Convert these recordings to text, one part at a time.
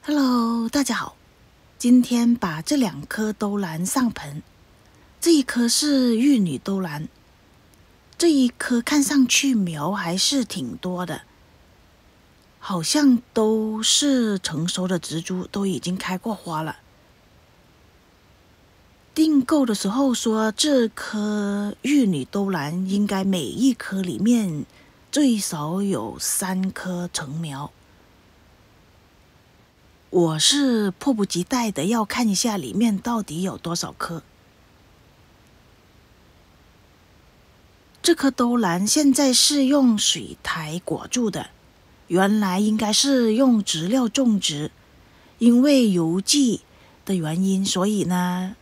Hello， 大家好。今天把这2颗兜兰上盆，这一颗是玉女兜兰，这一颗看上去苗还是挺多的，好像都是成熟的植株，都已经开过花了。订购的时候说这颗玉女兜兰应该每一颗里面最少有3颗成苗。我是迫不及待的要看一下里面到底有多少颗。这颗兜兰现在是用水苔裹住的，原来应该是用植料种植，因为邮寄的原因，所以呢，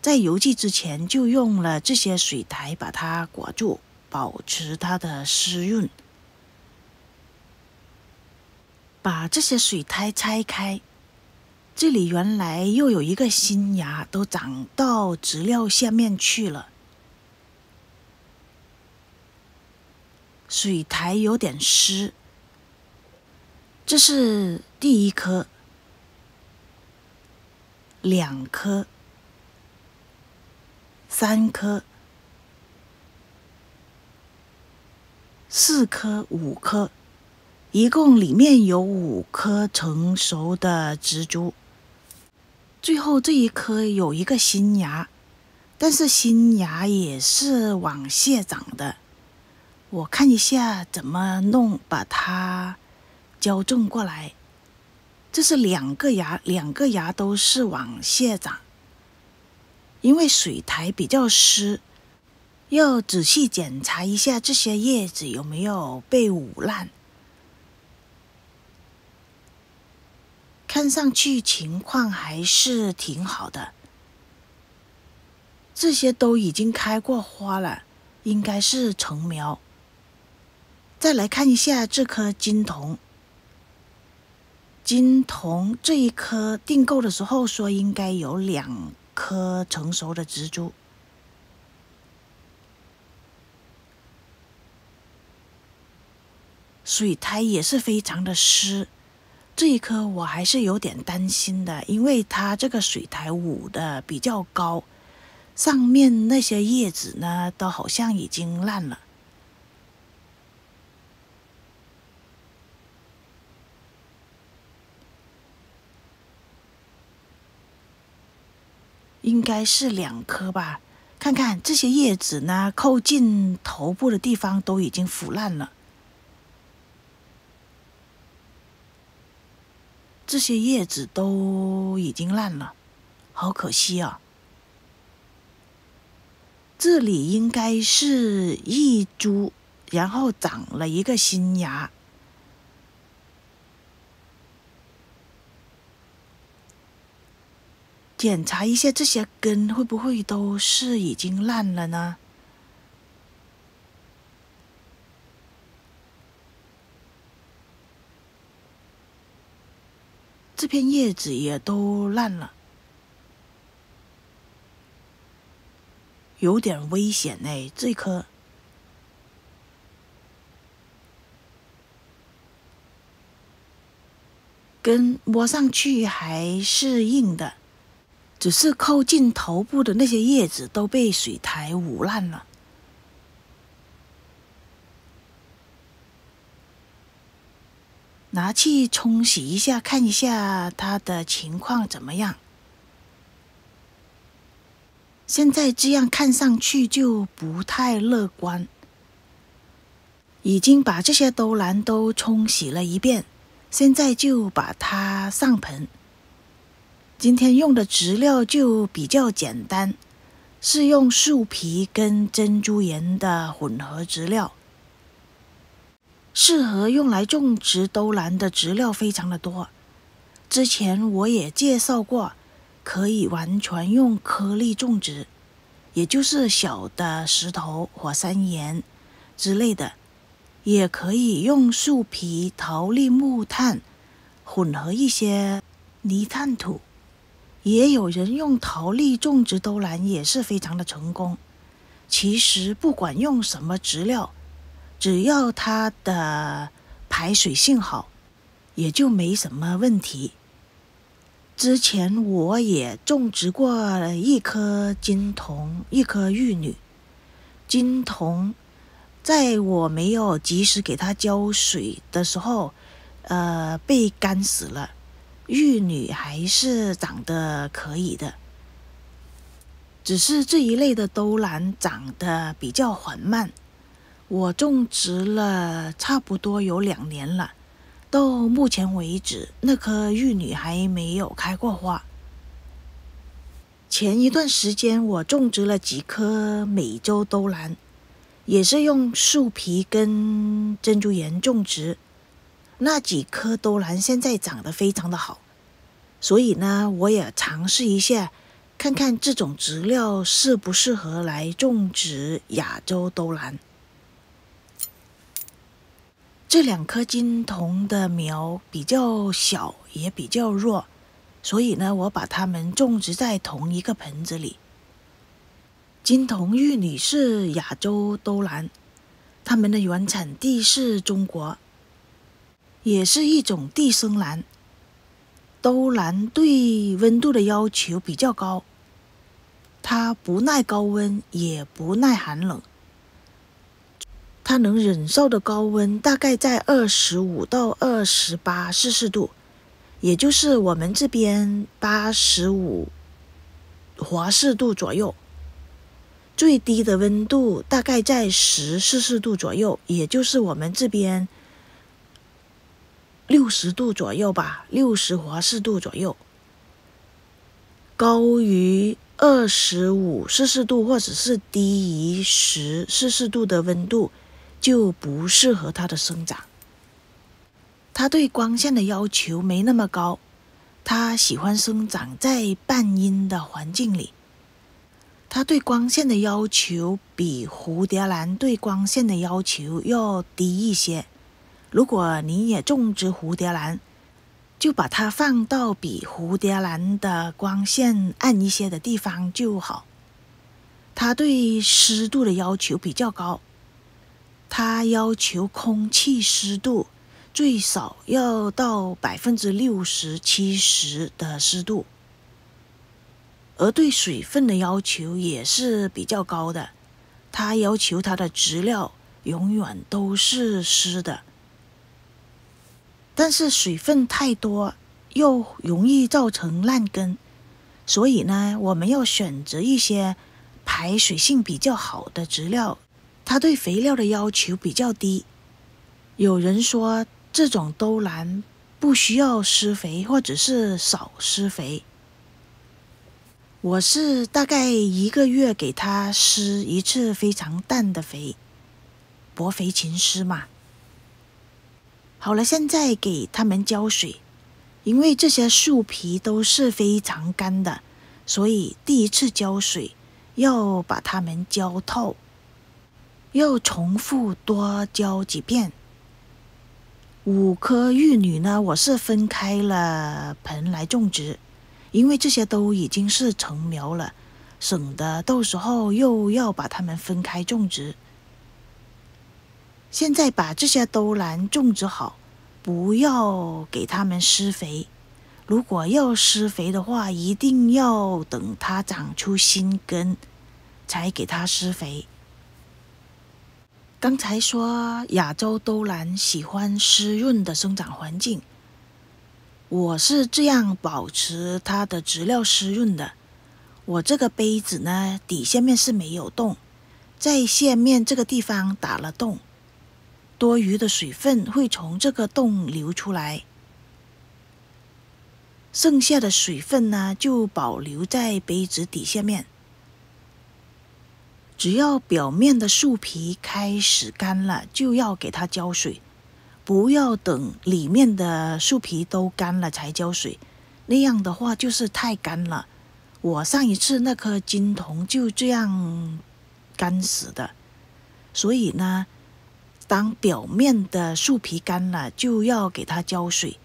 在邮寄之前就用了这些水苔把它裹住，保持它的湿润。把这些水苔拆开，这里原来又有一个新芽，都长到植料下面去了。水苔有点湿。这是第1颗，2颗，3颗，4颗，5颗，一共里面有5颗成熟的植株。最后这一颗有一个新芽，但是新芽也是往下长的。我看一下怎么弄，把它矫正过来。这是2个芽，2个芽都是往下长。因为水苔比较湿，要仔细检查一下这些叶子有没有被捂烂。看上去情况还是挺好的，这些都已经开过花了，应该是成苗。再来看一下这颗金桐，金桐这一颗订购的时候说应该有2颗成熟的植株。水苔也是非常的湿，这一颗我还是有点担心的，因为它这个水苔捂的比较高，上面那些叶子呢都好像已经烂了。应该是2颗吧，看看这些叶子呢，靠近头部的地方都已经腐烂了。这些叶子都已经烂了，好可惜啊。这里应该是一株，然后长了一个新芽。检查一下这些根会不会都是已经烂了呢？这片叶子也都烂了，有点危险哎，这颗。根摸上去还是硬的，只是靠近头部的那些叶子都被水苔捂烂了。拿去冲洗一下，看一下它的情况怎么样。现在这样看上去就不太乐观。已经把这些兜兰都冲洗了一遍，现在就把它上盆。今天用的植料就比较简单，是用树皮跟珍珠岩的混合植料。适合用来种植兜兰的植料非常的多，之前我也介绍过，可以完全用颗粒种植，也就是小的石头、火山岩之类的，也可以用树皮、桃粒、木炭混合一些泥炭土，也有人用桃粒种植兜兰，也是非常的成功。其实不管用什么植料，只要它的排水性好，也就没什么问题。之前我也种植过一颗金童，一颗玉女。金童在我没有及时给它浇水的时候，被干死了。玉女还是长得可以的，只是这一类的兜兰长得比较缓慢。我种植了差不多有2年了，到目前为止，那颗玉女还没有开过花。前一段时间我种植了几颗美洲兜兰，也是用树皮跟珍珠岩种植。那几颗兜兰现在长得非常的好，所以呢，我也尝试一下，看看这种植料适不适合来种植亚洲兜兰。这2颗金童的苗比较小，也比较弱，所以呢，我把它们种植在同一个盆子里。金童玉女是亚洲兜兰，它们的原产地是中国，也是一种地生兰。兜兰对温度的要求比较高，它不耐高温，也不耐寒冷。它能忍受的高温大概在25到28摄氏度，也就是我们这边85华氏度左右。最低的温度大概在10摄氏度左右，也就是我们这边60度左右吧，60华氏度左右。高于25摄氏度或者是低于10摄氏度的温度就不适合它的生长。它对光线的要求没那么高，它喜欢生长在半阴的环境里。它对光线的要求比蝴蝶兰对光线的要求要低一些。如果你也种植蝴蝶兰，就把它放到比蝴蝶兰的光线暗一些的地方就好。它对湿度的要求比较高，它要求空气湿度最少要到60%、70%的湿度。而对水分的要求也是比较高的，它要求它的植料永远都是湿的。但是水分太多又容易造成烂根，所以呢，我们要选择一些排水性比较好的植料，它对肥料的要求比较低。有人说这种兜兰不需要施肥或者是少施肥，我是大概1个月给它施一次非常淡的肥，薄肥勤施嘛。好了，现在给它们浇水，因为这些树皮都是非常干的，所以第一次浇水要把它们浇透，要重复多浇几遍。5颗玉女呢，我是分开了盆来种植，因为这些都已经是成苗了，省得到时候又要把它们分开种植。现在把这些兜兰种植好，不要给它们施肥。如果要施肥的话，一定要等它长出新根才给它施肥。刚才说亚洲兜兰喜欢湿润的生长环境，我是这样保持它的植料湿润的。我这个杯子呢，底下面是没有洞，在下面这个地方打了洞，多余的水分会从这个洞流出来，剩下的水分呢就保留在杯子底下面。只要表面的树皮开始干了，就要给它浇水，不要等里面的树皮都干了才浇水，那样的话就是太干了。我上一次那颗金童就这样干死的。所以呢，当表面的树皮干了，就要给它浇水，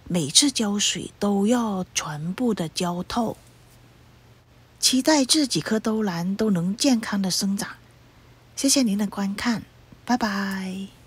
每次浇水都要全部的浇透。期待这几颗兜兰都能健康的生长，谢谢您的观看，拜拜。